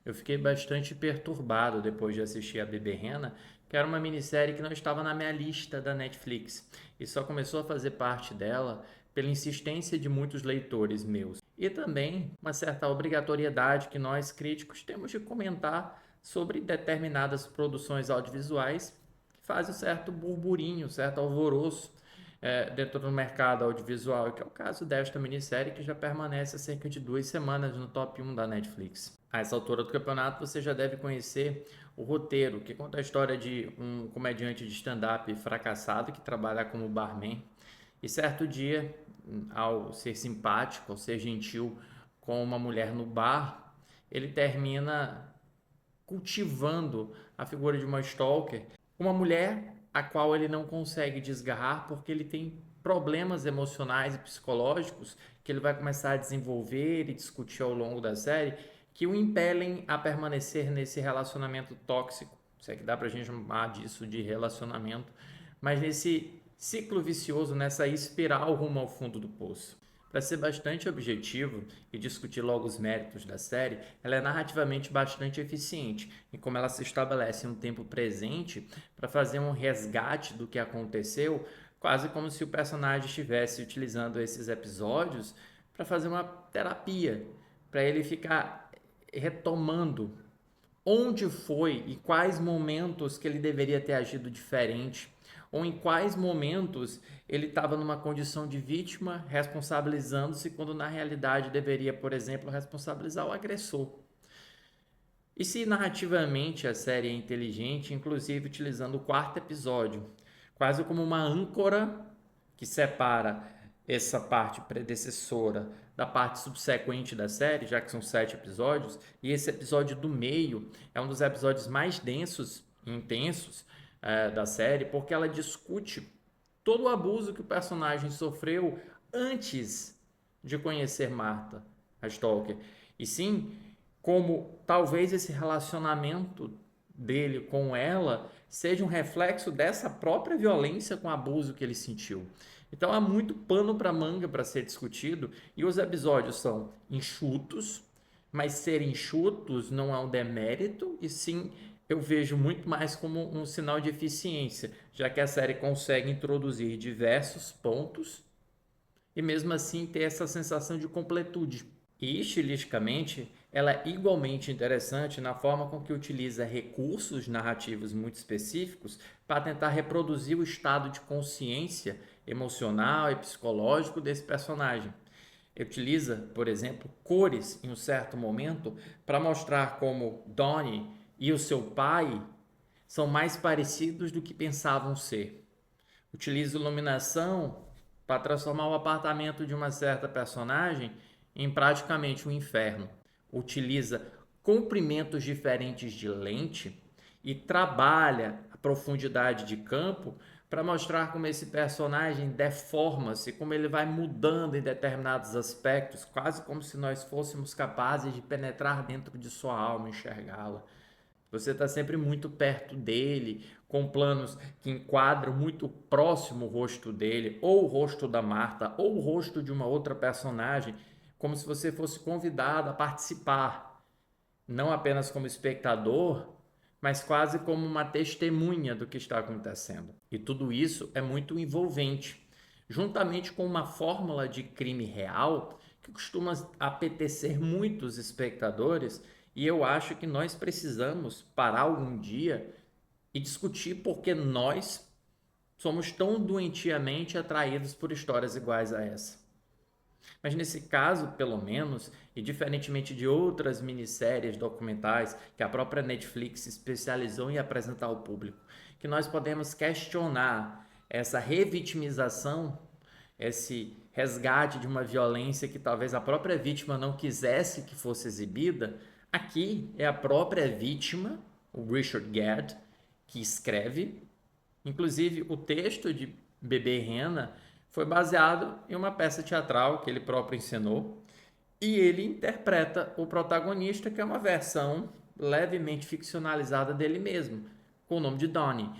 Eu fiquei bastante perturbado depois de assistir a Bebê Rena, que era uma minissérie que não estava na minha lista da Netflix e só começou a fazer parte dela pela insistência de muitos leitores meus. E também uma certa obrigatoriedade que nós críticos temos de comentar sobre determinadas produções audiovisuais que fazem um certo burburinho, um certo alvoroço dentro do mercado audiovisual, que é o caso desta minissérie que já permanece há cerca de 2 semanas no top 1 da Netflix. A essa altura do campeonato você já deve conhecer o roteiro, que conta a história de um comediante de stand-up fracassado que trabalha como barman e certo dia, ao ser simpático, ao ser gentil com uma mulher no bar, ele termina cultivando a figura de uma stalker, uma mulher a qual ele não consegue desgarrar porque ele tem problemas emocionais e psicológicos que ele vai começar a desenvolver e discutir ao longo da série que o impelem a permanecer nesse relacionamento tóxico, se é que dá pra gente chamar disso de relacionamento, mas nesse ciclo vicioso, nessa espiral rumo ao fundo do poço. Para ser bastante objetivo e discutir logo os méritos da série, ela é narrativamente bastante eficiente em como ela se estabelece em um tempo presente para fazer um resgate do que aconteceu, quase como se o personagem estivesse utilizando esses episódios para fazer uma terapia, para ele ficar retomando onde foi e quais momentos que ele deveria ter agido diferente, ou em quais momentos ele estava numa condição de vítima, responsabilizando-se, quando na realidade deveria, por exemplo, responsabilizar o agressor. E se narrativamente a série é inteligente, inclusive utilizando o quarto episódio, quase como uma âncora que separa essa parte predecessora da parte subsequente da série, já que são 7 episódios, e esse episódio do meio é um dos episódios mais densos e intensos da série, porque ela discute todo o abuso que o personagem sofreu antes de conhecer Martha, a Stalker. E sim, como talvez esse relacionamento dele com ela seja um reflexo dessa própria violência com abuso que ele sentiu. Então há muito pano para manga para ser discutido e os episódios são enxutos, mas ser enxutos não é um demérito e sim eu vejo muito mais como um sinal de eficiência, já que a série consegue introduzir diversos pontos e mesmo assim ter essa sensação de completude. E estilisticamente, ela é igualmente interessante na forma com que utiliza recursos narrativos muito específicos para tentar reproduzir o estado de consciência emocional e psicológico desse personagem. Utiliza, por exemplo, cores em um certo momento para mostrar como Donnie e o seu pai são mais parecidos do que pensavam ser. Utiliza iluminação para transformar o apartamento de uma certa personagem em praticamente um inferno. Utiliza comprimentos diferentes de lente e trabalha a profundidade de campo para mostrar como esse personagem deforma-se, como ele vai mudando em determinados aspectos, quase como se nós fôssemos capazes de penetrar dentro de sua alma, enxergá-la. Você está sempre muito perto dele, com planos que enquadram muito próximo o rosto dele, ou o rosto da Marta, ou o rosto de uma outra personagem, como se você fosse convidado a participar, não apenas como espectador, mas quase como uma testemunha do que está acontecendo. E tudo isso é muito envolvente, juntamente com uma fórmula de crime real que costuma apetecer muitos espectadores, e eu acho que nós precisamos parar algum dia e discutir por que nós somos tão doentiamente atraídos por histórias iguais a essa. Mas nesse caso, pelo menos, e diferentemente de outras minisséries documentais que a própria Netflix se especializou em apresentar ao público, que nós podemos questionar essa revitimização, esse resgate de uma violência que talvez a própria vítima não quisesse que fosse exibida, aqui é a própria vítima, o Richard Gere, que escreve. Inclusive, o texto de Bebê Rena foi baseado em uma peça teatral que ele próprio encenou e ele interpreta o protagonista, que é uma versão levemente ficcionalizada dele mesmo, com o nome de Donnie.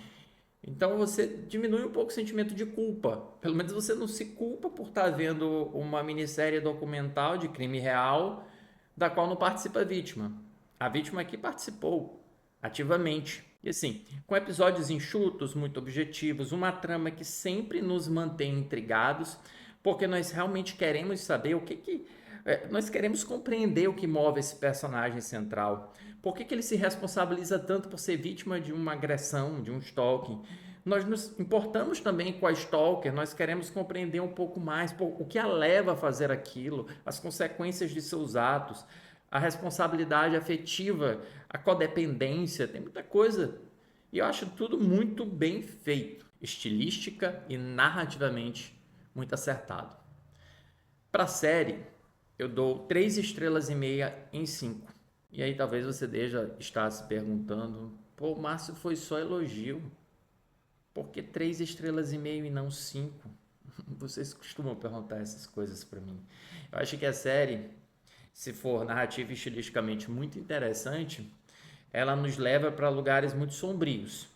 Então você diminui um pouco o sentimento de culpa. Pelo menos você não se culpa por estar vendo uma minissérie documental de crime real da qual não participa a vítima. A vítima aqui participou ativamente. E assim, com episódios enxutos, muito objetivos, uma trama que sempre nos mantém intrigados, porque nós realmente queremos saber nós queremos compreender o que move esse personagem central. Por que ele se responsabiliza tanto por ser vítima de uma agressão, de um stalking? Nós nos importamos também com a stalker, nós queremos compreender um pouco mais o que a leva a fazer aquilo, as consequências de seus atos, a responsabilidade afetiva, a codependência, tem muita coisa. E eu acho tudo muito bem feito, estilística e narrativamente muito acertado. Para a série, eu dou 3,5 estrelas em 5. E aí talvez você estar se perguntando, pô, Márcio, foi só elogio. Por que 3,5 estrelas e não 5? Vocês costumam perguntar essas coisas para mim. Eu acho que a série, se for narrativa e estilisticamente muito interessante, ela nos leva para lugares muito sombrios,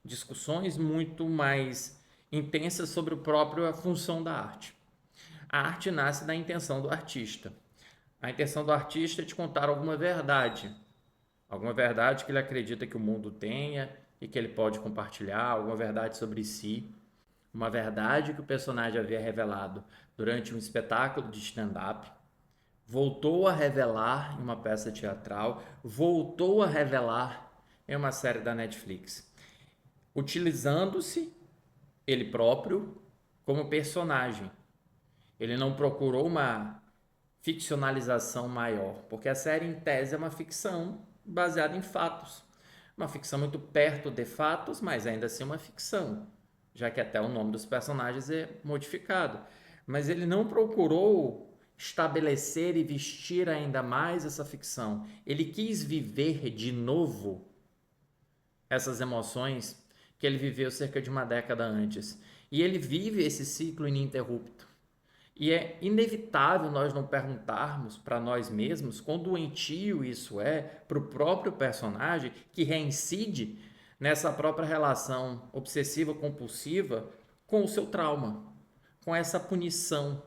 discussões muito mais intensas sobre a própria função da arte. A arte nasce da intenção do artista. A intenção do artista é te contar alguma verdade que ele acredita que o mundo tenha e que ele pode compartilhar, alguma verdade sobre si, uma verdade que o personagem havia revelado durante um espetáculo de stand-up, voltou a revelar em uma peça teatral, voltou a revelar em uma série da Netflix, utilizando-se ele próprio como personagem. Ele não procurou uma ficcionalização maior, porque a série em tese é uma ficção baseada em fatos. Uma ficção muito perto de fatos, mas ainda assim uma ficção, já que até o nome dos personagens é modificado. Mas ele não procurou estabelecer e vestir ainda mais essa ficção. Ele quis viver de novo essas emoções que ele viveu cerca de uma década antes. E ele vive esse ciclo ininterrupto. E é inevitável nós não perguntarmos para nós mesmos quão doentio isso é para o próprio personagem que reincide nessa própria relação obsessiva-compulsiva com o seu trauma, com essa punição,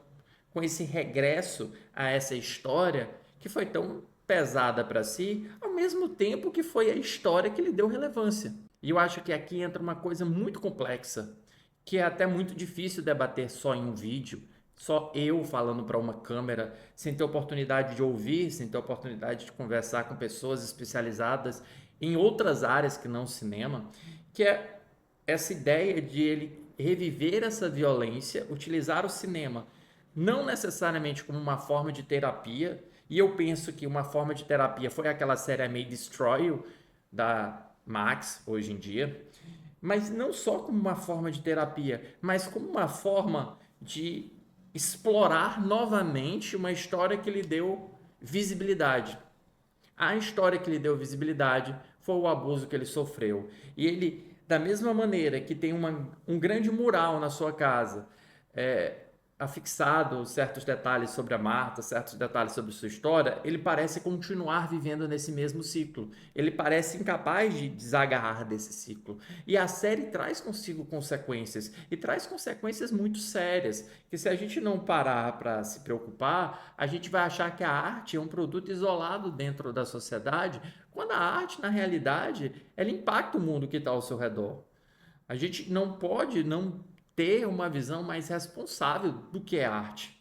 com esse regresso a essa história que foi tão pesada para si, ao mesmo tempo que foi a história que lhe deu relevância. E eu acho que aqui entra uma coisa muito complexa, que é até muito difícil debater só em um vídeo, só eu falando para uma câmera, sem ter oportunidade de ouvir, sem ter oportunidade de conversar com pessoas especializadas em outras áreas que não cinema, que é essa ideia de ele reviver essa violência, utilizar o cinema não necessariamente como uma forma de terapia, e eu penso que uma forma de terapia foi aquela série I May Destroy You, da Max, hoje em dia, mas não só como uma forma de terapia, mas como uma forma de explorar novamente uma história que lhe deu visibilidade. A história que lhe deu visibilidade foi o abuso que ele sofreu. E ele, da mesma maneira que tem um grande mural na sua casa, afixado certos detalhes sobre a Marta, certos detalhes sobre sua história, ele parece continuar vivendo nesse mesmo ciclo. Ele parece incapaz de desagarrar desse ciclo. E a série traz consigo consequências, e traz consequências muito sérias, que se a gente não parar para se preocupar, a gente vai achar que a arte é um produto isolado dentro da sociedade, quando a arte, na realidade, ela impacta o mundo que está ao seu redor. A gente não pode não ter uma visão mais responsável do que é arte.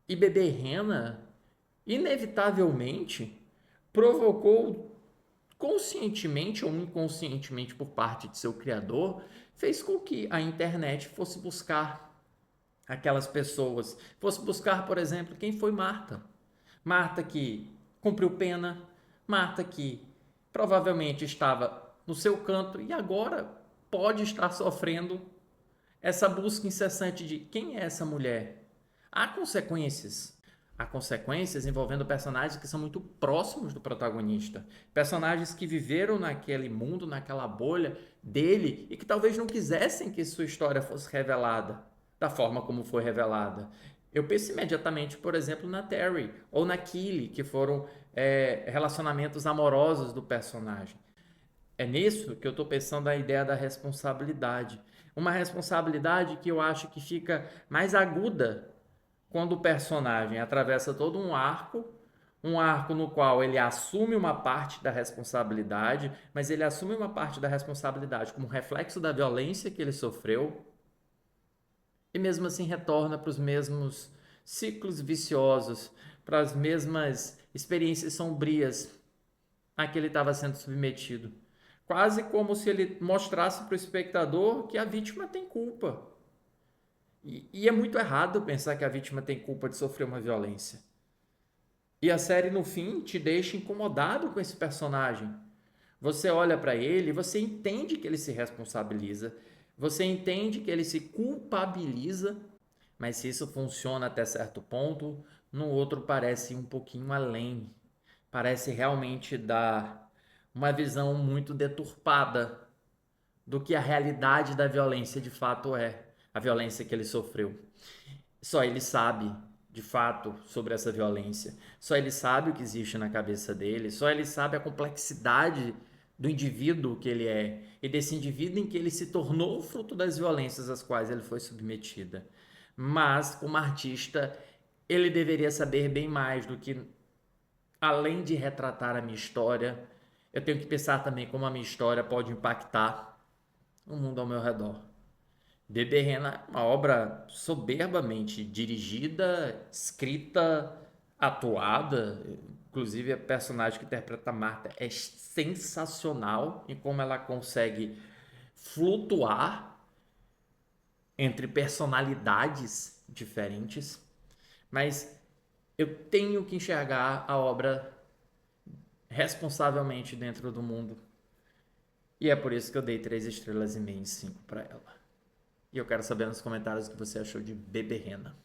E Bebê Rena, inevitavelmente, provocou, conscientemente ou inconscientemente por parte de seu criador, fez com que a internet fosse buscar aquelas pessoas, fosse buscar, por exemplo, quem foi Marta. Marta que cumpriu pena, Marta que provavelmente estava no seu canto e agora pode estar sofrendo essa busca incessante de quem é essa mulher. Há consequências. Há consequências envolvendo personagens que são muito próximos do protagonista. Personagens que viveram naquele mundo, naquela bolha dele e que talvez não quisessem que sua história fosse revelada da forma como foi revelada. Eu penso imediatamente, por exemplo, na Terry ou na Keely, que foram relacionamentos amorosos do personagem. É nisso que eu estou pensando a ideia da responsabilidade. Uma responsabilidade que eu acho que fica mais aguda quando o personagem atravessa todo um arco Um arco no qual ele assume uma parte da responsabilidade, mas ele assume uma parte da responsabilidade como reflexo da violência que ele sofreu e mesmo assim retorna para os mesmos ciclos viciosos, para as mesmas experiências sombrias a que ele estava sendo submetido. Quase como se ele mostrasse para o espectador que a vítima tem culpa. E é muito errado pensar que a vítima tem culpa de sofrer uma violência. E a série, no fim, te deixa incomodado com esse personagem. Você olha para ele e você entende que ele se responsabiliza, você entende que ele se culpabiliza, mas se isso funciona até certo ponto, no outro parece um pouquinho além. Parece realmente dar uma visão muito deturpada do que a realidade da violência de fato é, a violência que ele sofreu. Só ele sabe, de fato, sobre essa violência. Só ele sabe o que existe na cabeça dele. Só ele sabe a complexidade do indivíduo que ele é e desse indivíduo em que ele se tornou fruto das violências às quais ele foi submetida. Mas, como artista, ele deveria saber bem mais do que, além de retratar a minha história, eu tenho que pensar também como a minha história pode impactar o mundo ao meu redor. Bebê Rena é uma obra soberbamente dirigida, escrita, atuada. Inclusive, a personagem que interpreta a Marta é sensacional em como ela consegue flutuar entre personalidades diferentes. Mas eu tenho que enxergar a obra responsavelmente dentro do mundo. E é por isso que eu dei 3,5 estrelas em 5 para ela. E eu quero saber nos comentários o que você achou de Bebê Rena.